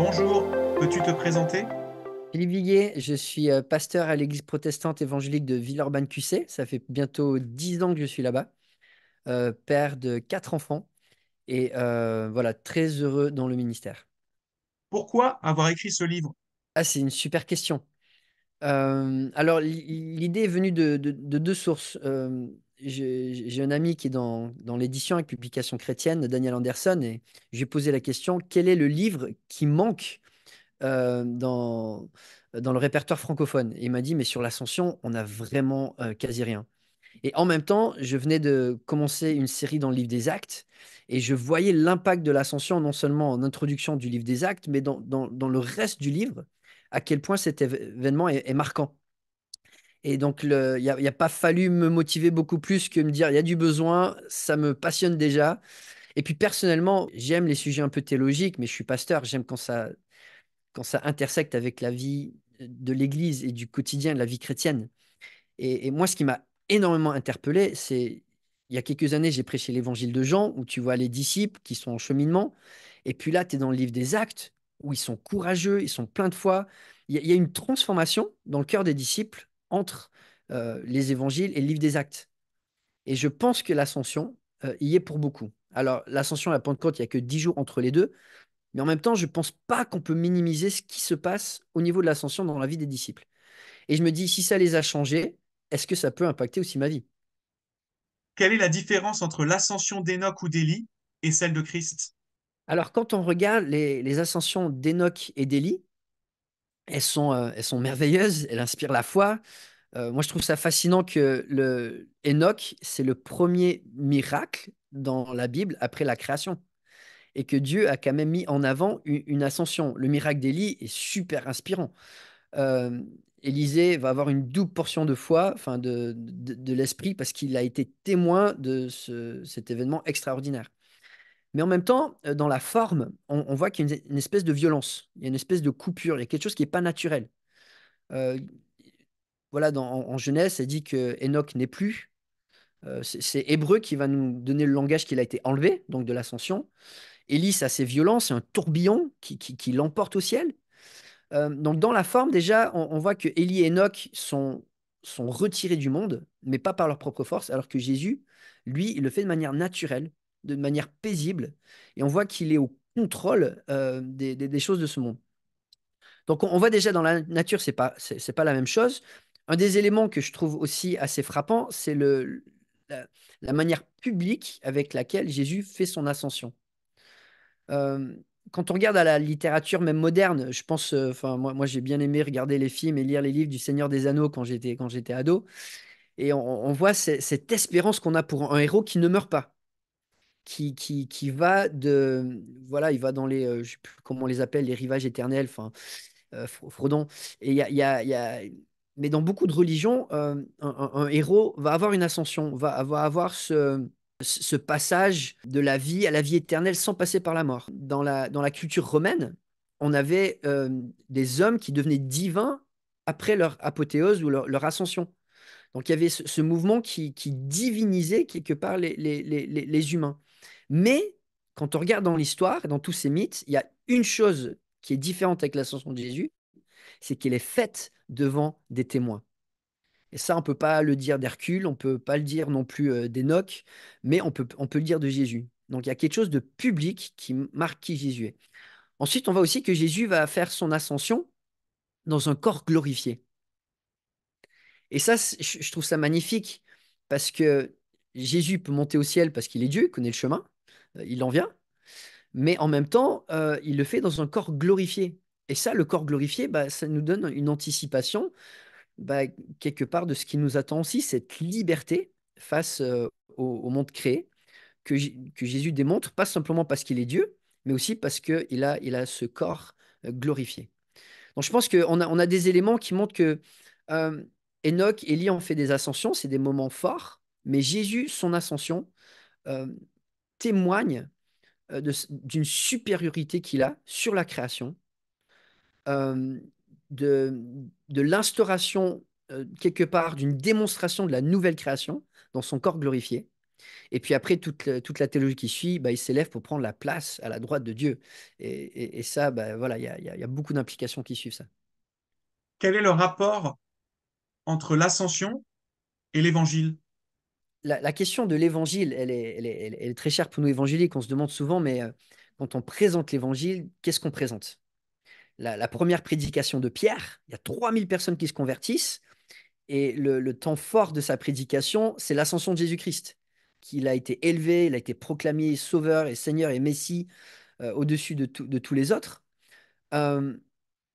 Bonjour, peux-tu te présenter? Philippe Viguier, je suis pasteur à l'église protestante évangélique de Villeurbanne-QC. Ça fait bientôt 10 ans que je suis là-bas, père de 4 enfants et voilà, très heureux dans le ministère. Pourquoi avoir écrit ce livre? Ah, c'est une super question. Alors, l'idée est venue de deux sources. J'ai un ami qui est dans l'édition avec Publication chrétienne, Daniel Anderson, et j'ai posé la question, quel est le livre qui manque dans le répertoire francophone? Et il m'a dit, mais sur l'Ascension, on a vraiment quasi rien. Et en même temps, je venais de commencer une série dans le livre des Actes, et je voyais l'impact de l'Ascension, non seulement en introduction du livre des Actes, mais dans le reste du livre, à quel point cet événement est marquant. Et donc, il y a pas fallu me motiver beaucoup plus que me dire, il y a du besoin, ça me passionne déjà. Et puis personnellement, j'aime les sujets un peu théologiques, mais je suis pasteur, j'aime quand ça intersecte avec la vie de l'Église et du quotidien de la vie chrétienne. Et moi, ce qui m'a énormément interpellé, c'est il y a quelques années, j'ai prêché l'évangile de Jean, où tu vois les disciples qui sont en cheminement. Et puis là, tu es dans le livre des Actes, où ils sont courageux, ils sont pleins de foi. Il y a une transformation dans le cœur des disciples entre les évangiles et le livre des Actes. Et je pense que l'ascension y est pour beaucoup. Alors, l'ascension et la Pentecôte, il n'y a que 10 jours entre les deux. Mais en même temps, je ne pense pas qu'on peut minimiser ce qui se passe au niveau de l'ascension dans la vie des disciples. Et je me dis, si ça les a changés, est-ce que ça peut impacter aussi ma vie? Quelle est la différence entre l'ascension d'Enoch ou d'Élie et celle de Christ? Alors, quand on regarde les ascensions d'Enoch et d'Élie, elles sont merveilleuses, elles inspirent la foi. Moi, je trouve ça fascinant que Enoch, c'est le premier miracle dans la Bible après la création. Et que Dieu a quand même mis en avant une ascension. Le miracle d'Élie est super inspirant. euh, Élisée va avoir une double portion de foi, enfin de l'esprit, parce qu'il a été témoin de cet événement extraordinaire. Mais en même temps, dans la forme, on voit qu'il y a une espèce de violence, il y a une espèce de coupure, il y a quelque chose qui n'est pas naturel. Euh, voilà, en Genèse, ça dit que Enoch n'est plus. C'est Hébreu qui va nous donner le langage qu'il a été enlevé, donc de l'ascension. Élie, c'est assez violent, c'est un tourbillon qui l'emporte au ciel. Donc, dans la forme, déjà, on voit que Élie et Enoch sont retirés du monde, mais pas par leur propre force, alors que Jésus, lui, il le fait de manière naturelle, de manière paisible, et on voit qu'il est au contrôle des choses de ce monde. Donc, on voit déjà dans la nature, c'est pas la même chose. Un des éléments que je trouve aussi assez frappant, c'est la, la manière publique avec laquelle Jésus fait son ascension. Euh, Quand on regarde à la littérature même moderne, je pense, enfin moi j'ai bien aimé regarder les films et lire les livres du Seigneur des Anneaux quand j'étais ado, et on voit cette espérance qu'on a pour un héros qui ne meurt pas, qui va voilà, il va dans je sais plus comment on les appelle, les rivages éternels, enfin Frodon, et mais dans beaucoup de religions, un héros va avoir une ascension, va avoir ce passage de la vie à la vie éternelle sans passer par la mort. Dans la culture romaine, on avait des hommes qui devenaient divins après leur apothéose ou leur ascension. Donc il y avait ce mouvement qui divinisait quelque part les humains. Mais quand on regarde dans l'histoire, dans tous ces mythes, il y a une chose qui est différente avec l'ascension de Jésus, c'est qu'elle est faite devant des témoins. Et ça, on ne peut pas le dire d'Hercule, on ne peut pas le dire non plus d'Enoch, mais on peut le dire de Jésus. Donc il y a quelque chose de public qui marque qui Jésus est. Ensuite, on voit aussi que Jésus va faire son ascension dans un corps glorifié. Et ça, je trouve ça magnifique parce que Jésus peut monter au ciel parce qu'il est Dieu, il connaît le chemin, il en vient, mais en même temps, il le fait dans un corps glorifié. Et ça, le corps glorifié, bah, ça nous donne une anticipation, bah, quelque part de ce qui nous attend aussi, cette liberté face au monde créé que Jésus démontre, pas simplement parce qu'il est Dieu, mais aussi parce qu'il a ce corps glorifié. Donc je pense qu'on a des éléments qui montrent que euh, Enoch, Élie ont fait des ascensions, c'est des moments forts, mais Jésus, son ascension, euh, témoigne d'une supériorité qu'il a sur la création, euh, de, de l'instauration quelque part d'une démonstration de la nouvelle création dans son corps glorifié. Et puis après, toute la théologie qui suit, bah, il s'élève pour prendre la place à la droite de Dieu. Et ça, bah, voilà, il y a beaucoup d'implications qui suivent ça. Quel est le rapport entre l'ascension et l'évangile? La question de l'évangile, elle est très chère pour nous évangéliques. On se demande souvent, mais quand on présente l'évangile, qu'est-ce qu'on présente? La première prédication de Pierre, il y a 3000 personnes qui se convertissent. Et le temps fort de sa prédication, c'est l'ascension de Jésus-Christ, qu'il a été élevé, il a été proclamé sauveur et Seigneur et Messie au-dessus de tous les autres. Euh,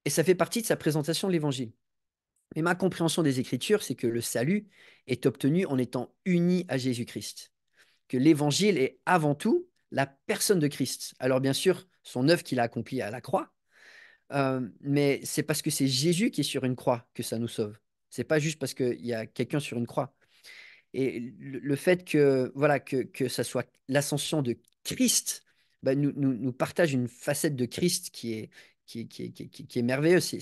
et ça fait partie de sa présentation de l'Évangile. Mais ma compréhension des Écritures, c'est que le salut est obtenu en étant uni à Jésus-Christ. Que l'Évangile est avant tout la personne de Christ. Alors bien sûr, son œuvre qu'il a accomplie à la croix, mais c'est parce que c'est Jésus qui est sur une croix que ça nous sauve. C'est pas juste parce qu'il y a quelqu'un sur une croix. Et le fait que, voilà, que ça soit l'ascension de Christ, bah, nous partage une facette de Christ qui est merveilleuse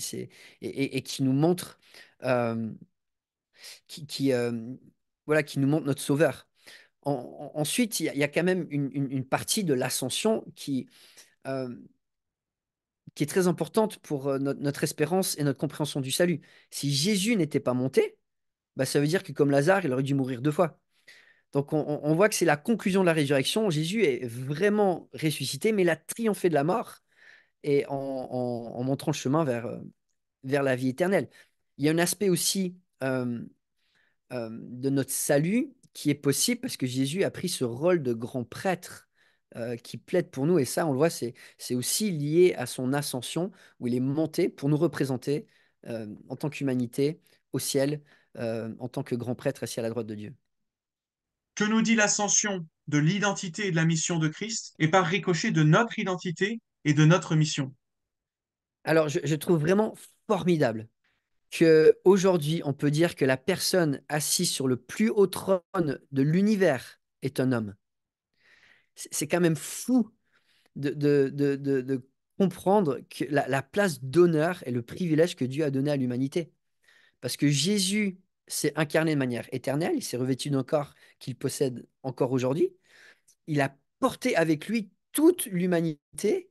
et qui nous montre, euh, qui, qui, euh, voilà, qui nous montre notre Sauveur. Ensuite, il y a quand même une partie de l'ascension euh, qui est très importante pour notre espérance et notre compréhension du salut. Si Jésus n'était pas monté, bah, ça veut dire que comme Lazare, il aurait dû mourir deux fois. Donc on voit que c'est la conclusion de la résurrection. Jésus est vraiment ressuscité, mais il a triomphé de la mort et en montrant le chemin vers la vie éternelle. Il y a un aspect aussi de notre salut qui est possible parce que Jésus a pris ce rôle de grand prêtre qui plaide pour nous. Et ça, on le voit, c'est aussi lié à son ascension où il est monté pour nous représenter en tant qu'humanité au ciel, en tant que grand prêtre assis à la droite de Dieu. Que nous dit l'ascension de l'identité et de la mission de Christ et par ricochet de notre identité et de notre mission? Alors, je trouve vraiment formidable que aujourd'hui, on peut dire que la personne assise sur le plus haut trône de l'univers est un homme. C'est quand même fou de comprendre que la place d'honneur et le privilège que Dieu a donné à l'humanité. Parce que Jésus s'est incarné de manière éternelle, il s'est revêtu d'un corps qu'il possède encore aujourd'hui. Il a porté avec lui toute l'humanité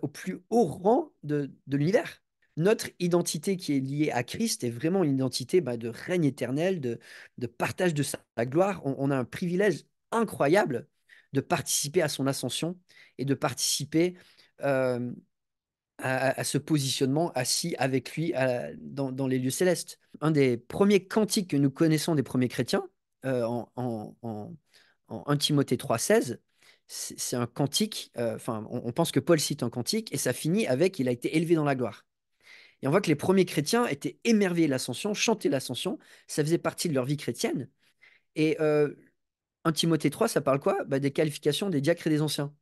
au plus haut rang de l'univers. Notre identité qui est liée à Christ est vraiment une identité bah, de règne éternel, de partage de sa gloire. On a un privilège incroyable de participer à son ascension et de participer euh, à ce positionnement assis avec lui dans les lieux célestes. Un des premiers cantiques que nous connaissons des premiers chrétiens, en 1 Timothée 3,16, c'est un cantique, enfin, on pense que Paul cite un cantique, et ça finit avec il a été élevé dans la gloire. Et on voit que les premiers chrétiens étaient émerveillés de l'ascension, chantaient l'ascension, ça faisait partie de leur vie chrétienne. Et 1 Timothée 3, ça parle quoi? Bah, des qualifications des diacres et des anciens.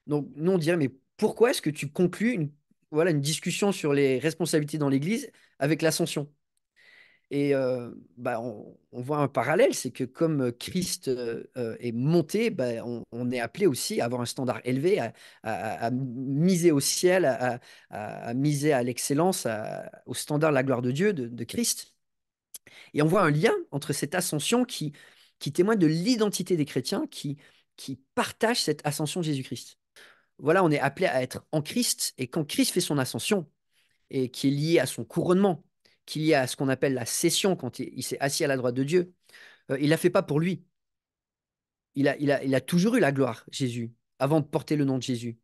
Donc, nous, on dirait, mais pourquoi est-ce que tu conclus voilà, une discussion sur les responsabilités dans l'Église avec l'ascension? Et bah, on voit un parallèle, c'est que comme Christ est monté, bah, on est appelé aussi à avoir un standard élevé, à miser au ciel, à miser à l'excellence, au standard de la gloire de Dieu, de Christ. Et on voit un lien entre cette ascension qui témoigne de l'identité des chrétiens qui partagent cette ascension de Jésus-Christ. Voilà, on est appelé à être en Christ, et quand Christ fait son ascension, et qui est lié à son couronnement, qui est lié à ce qu'on appelle la cession, quand il s'est assis à la droite de Dieu, il ne l'a fait pas pour lui. Il a toujours eu la gloire, Jésus, avant de porter le nom de Jésus,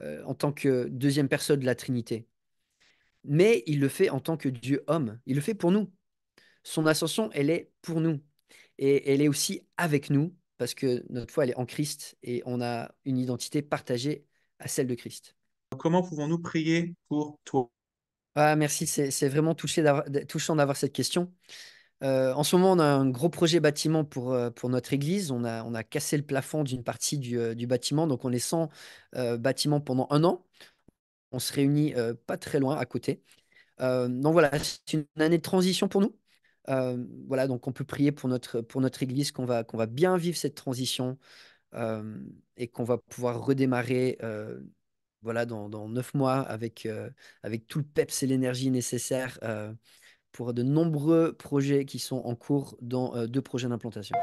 en tant que deuxième personne de la Trinité. Mais il le fait en tant que Dieu homme. Il le fait pour nous. Son ascension, elle est pour nous. Et elle est aussi avec nous, parce que notre foi, elle est en Christ, et on a une identité partagée à celle de Christ. Comment pouvons-nous prier pour toi? Ah, merci, c'est vraiment touchant d'avoir cette question. En ce moment, on a un gros projet bâtiment pour notre église. On a cassé le plafond d'une partie du bâtiment, donc on est sans bâtiment pendant un an. On se réunit pas très loin à côté. Donc voilà, c'est une année de transition pour nous. Voilà, donc on peut prier pour notre église qu'on va bien vivre cette transition euh, et qu'on va pouvoir redémarrer voilà, dans 9 mois avec tout le peps et l'énergie nécessaire pour de nombreux projets qui sont en cours dans 2 projets d'implantation.